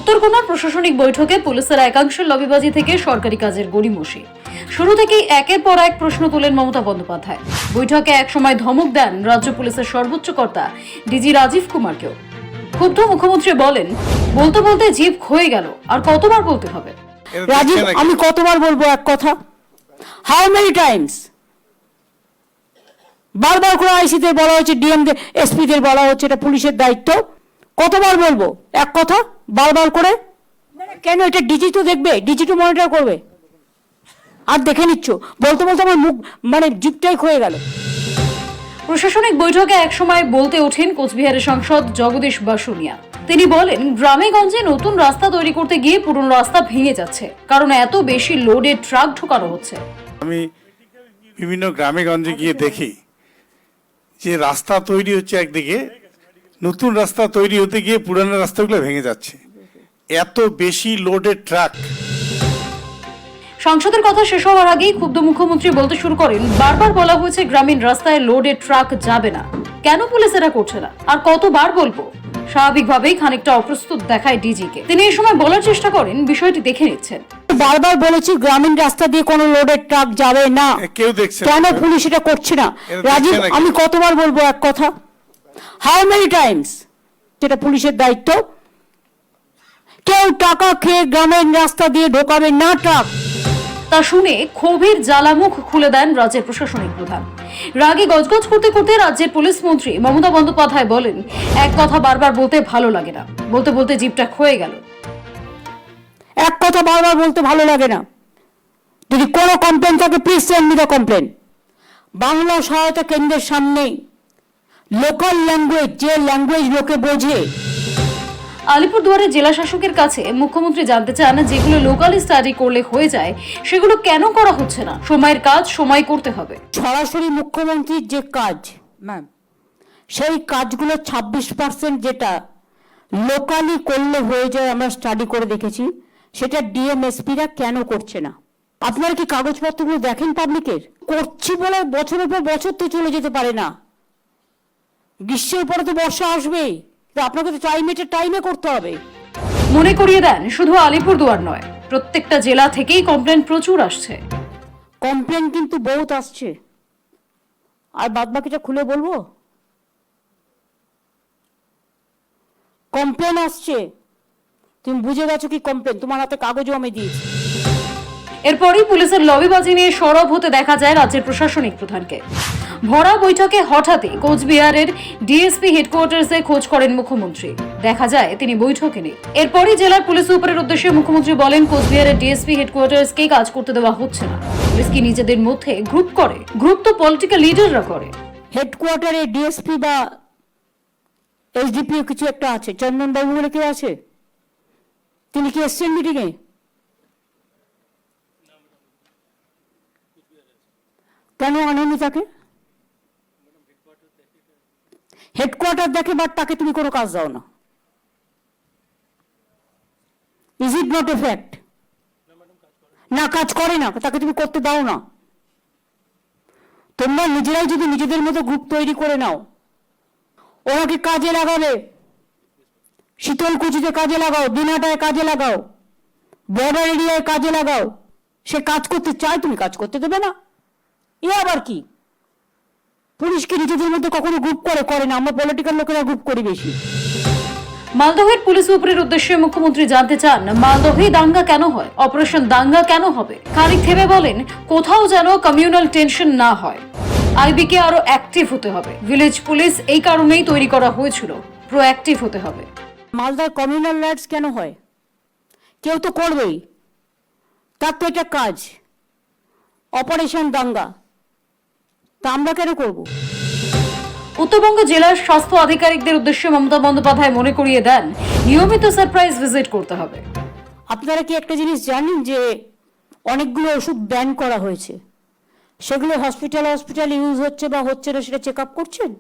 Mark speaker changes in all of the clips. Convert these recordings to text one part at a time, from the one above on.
Speaker 1: উত্তরকন্যার প্রশাসনিক বৈঠকে পুলিশের একাংশের লবিবাজি থেকে সরকারি কাজের গড়িমসি। শুরু থেকেই একের পর এক প্রশ্ন তোলেন মমতা বন্দ্যোপাধ্যায়। বৈঠকে একসময় ধমক দেন রাজ্য পুলিশের সর্বোচ্চ কর্তা ডিজি রাজীব কুমারকেও। ক্ষুব্ধ মুখ্যমন্ত্রী বলেন, বলতে বলতে জিভ ক্ষয়ে গেল, আর কতবার বলতে হবে?
Speaker 2: রাজীব, আমি কতবার বলবো এক কথা? How many Times? বারবার করে আইসিদের বলা হচ্ছে, ডিএমদের, এসপিদের বলা হচ্ছে এটা পুলিশের দায়িত্ব। কতবার বলবো এক কথা বারবার করে? কেন? এটা ডিজি তো দেখবে, ডিজি তো মনিটর করবে। আর দেখে নিচ্ছ, বলতে বলতে আমার মুখ জিভটাই ক্ষয়ে গেল।
Speaker 1: প্রশাসনিক বৈঠকে একসময় বলতে ওঠেন কোচবিহারের সাংসদ জগদীশ বাসুনিয়া। তিনি বলেন, গ্রামে গঞ্জে নতুন রাস্তা তৈরি করতে গিয়ে পুরনো রাস্তা ভেঙে যাচ্ছে, কারণ এত বেশি লোডের ট্রাক ঢোকানো হচ্ছে।
Speaker 3: আমি বিভিন্ন গ্রামে গঞ্জে গিয়ে দেখি যে রাস্তা তৈরি হচ্ছে একদিকে, নতুন রাস্তা তৈরি হতে গিয়ে পুরানো রাস্তাগুলো ভেঙে যাচ্ছে, এত বেশি লোডের ট্রাক।
Speaker 1: সংসদের কথা শেষ হওয়ার আগেই ক্ষুব্ধ মুখ্যমন্ত্রী বলতে শুরু করেন, বারবার বলা হয়েছে গ্রামীণ রাস্তায় লোডের ট্রাক যাবে না, কেন পুলিশ এটা করছে না, আর কতবার বলবো? স্বাভাবিকভাবেই খানিকটা অপ্রস্তুত দেখায় ডিজিকে। তিনি এই সময় বলার চেষ্টা করেন, বিষয়টি দেখে নিচ্ছেন।
Speaker 2: বারবার বলেছি গ্রামীণ রাস্তা দিয়ে কোনো লোডের ট্রাক যাবে না,
Speaker 3: কেউ দেখছে
Speaker 2: কেন পুলিশ এটা করছে না? রাজীব, আমি কতবার বলবো এক কথা? How many Times? যেটা পুলিশের দায়িত্ব। কেউ টাকা খেয়ে গ্রামের রাস্তা দিয়ে ঢোকাবে না ট্রাক।
Speaker 1: তা শুনে ক্ষোভের জ্বালামুখ খুলে দেন রাজ্যের প্রশাসনিক প্রধান। রাগে গজগজ করতে করতে রাজ্যের পুলিশ মন্ত্রী মমতা বন্দ্যোপাধ্যায় বলেন, এক কথা বারবার বলতে ভালো লাগে না, বলতে বলতে জিভটা ক্ষয়ে গেল।
Speaker 2: এক কথা বারবার বলতে ভালো লাগে না। যদি কোনো কমপ্লেন থাকে, please send me the complain. Bangla সহায়তা কেন্দ্রের সামনে লোকাল ল্যাঙ্গুয়েজ, যে ল্যাঙ্গুয়েজ লোকে বোঝে।
Speaker 1: আলিপুরদুয়ারের জেলা শাসকের কাছে মুখ্যমন্ত্রী জানতে চান, যেগুলো লোকাল স্টাডি করলে হয়ে যায় সেগুলো কেন করা হচ্ছে না? সময়ের কাজ সময় করতে হবে।
Speaker 2: সরাসরি মুখ্যমন্ত্রীর যে কাজ ম্যাম, সেই কাজগুলো 26% যেটা লোকালি করলে হয়ে যায়, আমরা স্টাডি করে দেখেছি, সেটা ডিএমএসপিরা কেন করছে না? আপনারা কি কাগজপত্রগুলো দেখেন পাবলিকের? করছি বলে বছরের পর বছর তো চলে যেতে পারে না। গ্রীষ্মের পরে তো বর্ষা আসবেই, তো আপনাকে তো টাইমে করতে হবে।
Speaker 1: মনে করিয়ে দেন, শুধু আলিপুরদুয়ার নয়, প্রত্যেকটা জেলা থেকেই কমপ্লেন প্রচুর আসছে।
Speaker 2: কমপ্লেন কিন্তু বহুত আসছে, আর বাদবাকিটা খুলে বলবো? কমপ্লেন আসছে, তুমি বুঝে গেছো কি কমপ্লেন? তোমার হাতে কাগজও আমি দিয়েছি।
Speaker 1: এরপরই পুলিশের লবিবাজি নিয়ে সরব হতে দেখা যায় রাজ্যের প্রশাসনিক প্রধানকে। ভরা বৈঠকে হঠাৎই কোচবিহারের ডিএসপি হেডকোয়ার্টার্সে খোঁজ করেন মুখ্যমন্ত্রী। দেখা যায় তিনি বৈঠকে নেই। এরপরই জেলার পুলিশ সুপারের উদ্দেশ্যে মুখ্যমন্ত্রী বলেন, কোচবিহারের ডিএসপি হেডকোয়ার্টার্সকে কাজ করতে দেওয়া হচ্ছে না। পুলিশ কি নিজেদের মধ্যে গ্রুপ করে? গ্রুপ তো পলিটিক্যাল লিডাররা করে।
Speaker 2: হেডকোয়ার্টারে ডিএসপি বা এসডিপিও কিছু একটা আছে, চন্দন বাবু বলে কেউ আছে? তিনি কি এসছেন মিটিংয়ে? কেন আনেনি তাকে? হেডকোয়ার্টার দেখে, বাট তাকে তুমি কোনো কাজ দাও না। Is it not a fact? না, কাজ করে না, তাকে তুমি করতে দাও না। তোমরা নিজেরাই যদি নিজেদের মতো গ্রুপ তৈরি করে নাও, ওনাকে কাজে লাগাবে, শীতলকুচিতে কাজে লাগাও, দিনাটায় কাজে লাগাও, বর্ডার এরিয়ায় কাজে লাগাও। সে কাজ করতে চায়, তুমি কাজ করতে দেবে না? এ আবার কি? পুলিশকে নিজেদের মধ্যে কখনো গ্রুপ করে না, আমরা পলিটিক্যাল লোকেরা গ্রুপ করি বেশি।
Speaker 1: মালদহের পুলিশ সুপারের উদ্দেশ্যে মুখ্যমন্ত্রী জানতে চান, মালদহে দাঙ্গা কেন হয়, অপারেশন দাঙ্গা কেন হবে? খানিক থেমে বলেন, কোথাও যেন কমিউনাল টেনশন না হয়। আইবিকে আরো অ্যাক্টিভ হতে হবে। ভিলেজ পুলিশ এই কারণেই তৈরি করা হয়েছিল, প্রোঅ্যাক্টিভ হতে হবে।
Speaker 2: মালদার কমিউনাল রাইটস কেন হয়? কেউ তো করবেই, তার তো এটা কাজ। অপারেশন দাঙ্গা, তা আমরা কেন করবো?
Speaker 1: উত্তরবঙ্গ জেলার স্বাস্থ্য আধিকারিকদের উদ্দেশ্যে মমতা বন্দ্যোপাধ্যায় মনে করিয়ে দেন, নিয়মিত সারপ্রাইজ ভিজিট করতে হবে।
Speaker 2: আপনারা কি একটা জিনিস জানেন যে অনেকগুলো ওষুধ ব্যান করা হয়েছে, সেগুলো হসপিটাল ইউজ হচ্ছে বা হচ্ছে না সেটা চেক আপ করছেন?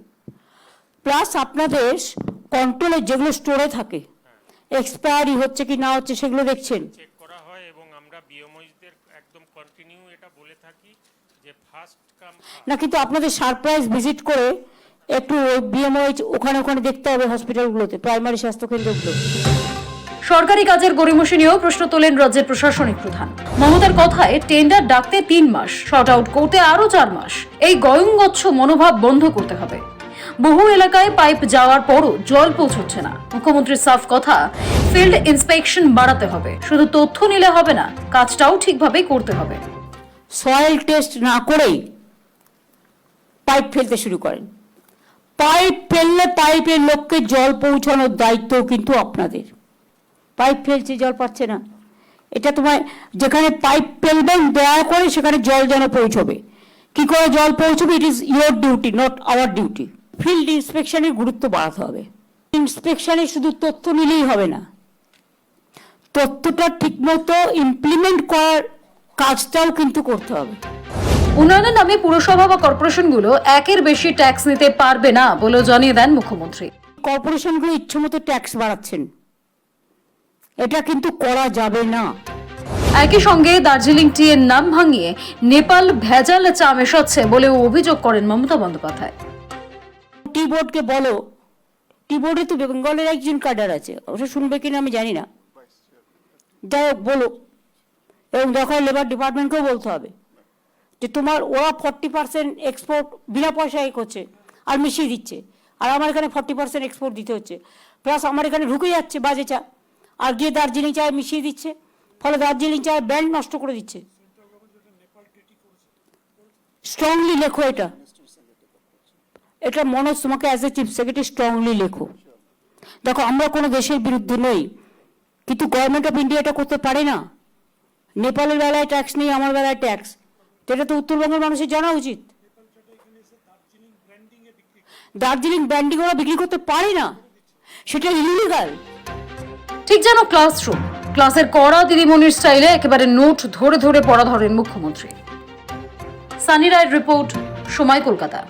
Speaker 2: প্লাস আপনাদের কন্ট্রোলে যেগুলো স্টোরে থাকে, এক্সপায়ারি হচ্ছে কি না হচ্ছে সেগুলো দেখছেন?
Speaker 4: চেক করা হয় এবং আমরা বিএমওইদের একদম কন্টিনিউ এটা বলে থাকি যে ফার্স্ট কাম।
Speaker 2: না, কিন্তু আপনাদের সারপ্রাইজ ভিজিট করে একটু বিএমওইচ ওখানে দেখতে হবে হসপিটালগুলোতে, প্রাইমারি স্বাস্থ্য কেন্দ্রগুলো।
Speaker 1: সরকারি কাজের গড়িমসি নিয়েও প্রশ্ন তোলেন রাজ্যের প্রশাসনিক প্রধান। মমতার কথায় টেন্ডার ডাকতে 3 মাস, শর্ট আউট করতে আরো 4 মাস। এই গয়ঙ্গচ্ছ মনোভাব বন্ধ করতে হবে। বহু এলাকায় পাইপ যাওয়ার পরও জল পৌঁছচ্ছে না। মুখ্যমন্ত্রীর সাফ কথা, ফিল্ড ইন্সপেকশন বাড়াতে হবে। শুধু তথ্য নিলে হবে না, কাজটাও ঠিকভাবে করতে হবে।
Speaker 2: সয়েল টেস্ট না করেই পাইপ ফেলতে শুরু করেন। পাইপ ফেললে পাইপের লোককে জল পৌঁছানোর দায়িত্ব কিন্তু আপনাদের। পাইপ ফেলছে, জল পাচ্ছে না, এটা তোমায় যেখানে পাইপ ফেলবেন দয়া করে সেখানে জল যেন পৌঁছবে। কি করে জল পৌঁছবে? It is your duty, not our duty. Field ইন্সপেকশনের গুরুত্ব বাড়াতে হবে। ইন্সপেকশনে শুধু তথ্য নিলেই হবে না, তথ্যটা ঠিকমতো ইমপ্লিমেন্ট করার কাজটাও কিন্তু করতে হবে।
Speaker 1: উন্নয়নের নামে পুরসভা বা কর্পোরেশনগুলো একের বেশি ট্যাক্স নিতে পারবে না বলেও জানিয়ে দেন মুখ্যমন্ত্রী।
Speaker 2: কর্পোরেশনগুলো ইচ্ছেমতো ট্যাক্স বাড়াচ্ছেন, এটা কিন্তু করা যাবে না।
Speaker 1: একই সঙ্গে দার্জিলিং টি এর নাম ভাঙিয়ে নেপাল ভেজাল চা মেশাচ্ছে বলেও অভিযোগ করেন মমতা বন্দ্যোপাধ্যায়।
Speaker 2: টি বোর্ডকে বলো, টি বোর্ডে তো বেঙ্গলের একজন ক্যাডার আছে, ওটা শুনবে কিনা আমি জানি না, যাই হোক বলো। এবং দেখো লেবার ডিপার্টমেন্টকেও বলতে হবে যে তোমার ওরা 40% এক্সপোর্ট বিনা পয়সায় করছে আর মিশিয়ে দিচ্ছে, আর আমার এখানে 40% এক্সপোর্ট দিতে হচ্ছে, প্লাস আমার এখানে ঢুকে যাচ্ছে বাজে চা আর গিয়ে দার্জিলিং চায় মিশিয়ে দিচ্ছে, ফলে দার্জিলিং চায় ব্র্যান্ড নষ্ট করে দিচ্ছে। স্ট্রংলি লেখো এটা, এটা মনোজ তোমাকে as a chief secretary strongly লেখো। দেখো আমরা কোনো দেশের বিরুদ্ধে নই, কিন্তু গভর্নমেন্ট অফ ইন্ডিয়া এটা করতে পারে না। নেপালের বেলায় ট্যাক্স নেই, আমার বেলায় ট্যাক্স, এটা তো উত্তরবঙ্গের মানুষের জানা উচিত। দার্জিলিং ব্র্যান্ডিং ওরা বিক্রি করতে পারে না, সেটা ইলিগাল।
Speaker 1: ঠিক যেন ক্লাসরুম, ক্লাসের কড়া দিদিমণির স্টাইলে একেবারে নোট ধরে ধরে পড়া ধরেন মুখ্যমন্ত্রী। সানি রায়ের রিপোর্ট, সময়, কলকাতা।